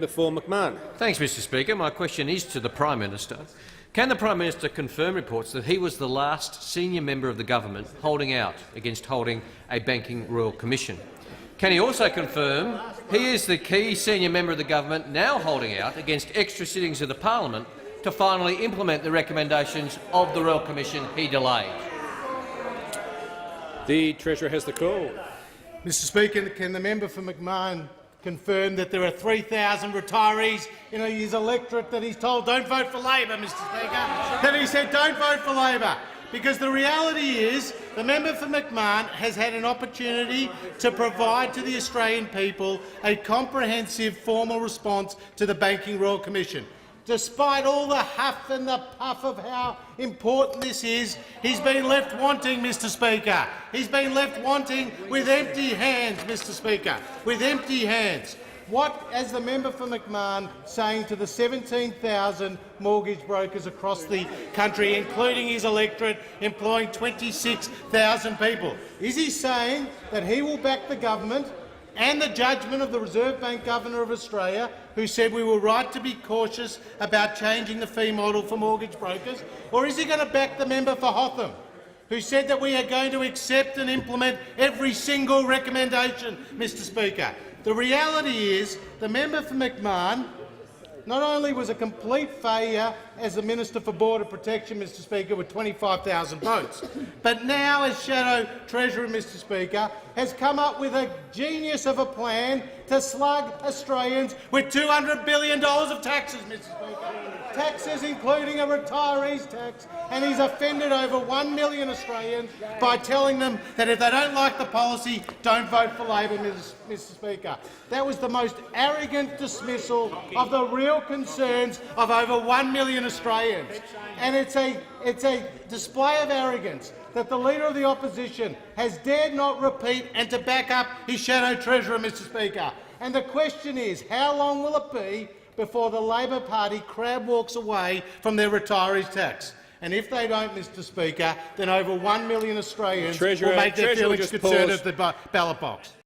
For McMahon. Thanks, Mr Speaker. My question is to the Prime Minister. Can the Prime Minister confirm reports that he was the last senior member of the government holding out against holding a banking royal commission? Can he also confirm he is the key senior member of the government now holding out against extra sittings of the parliament to finally implement the recommendations of the royal commission he delayed? The Treasurer has the call. Mr Speaker, can the member for McMahon confirm that there are 3,000 retirees in his electorate that he's told don't vote for Labor, Mr Speaker? That he said don't vote for Labor. Because the reality is the member for McMahon has had an opportunity to provide to the Australian people a comprehensive formal response to the Banking Royal Commission. Despite all the huff and the puff of how important this is, he's been left wanting, Mr Speaker. He's been left wanting with empty hands, Mr Speaker, with empty hands. What is the member for McMahon saying to the 17,000 mortgage brokers across the country, including his electorate, employing 26,000 people? Is he saying that he will back the government and the judgment of the Reserve Bank Governor of Australia, who said we were right to be cautious about changing the fee model for mortgage brokers? Or is he going to back the member for Hotham, who said that we are going to accept and implement every single recommendation, Mr Speaker? The reality is the member for McMahon not only was a complete failure as the Minister for Border Protection, Mr Speaker, with 25,000 votes, but now as Shadow Treasurer, Mr Speaker, has come up with a genius of a plan to slug Australians with $200 billion of taxes, Mr Speaker. Taxes including a retirees tax, and he's offended over 1 million Australians by telling them that if they don't like the policy, don't vote for Labor, Mr Speaker. That was the most arrogant dismissal of the real concerns of over 1 million Australians. And it's a display of arrogance that the Leader of the Opposition has dared not repeat and to back up his Shadow Treasurer, Mr Speaker. And the question is, how long will it be before the Labor Party crab walks away from their retirees tax? And if they don't, Mr Speaker, then over 1 million Australians will make their feelings concerned at the ballot box.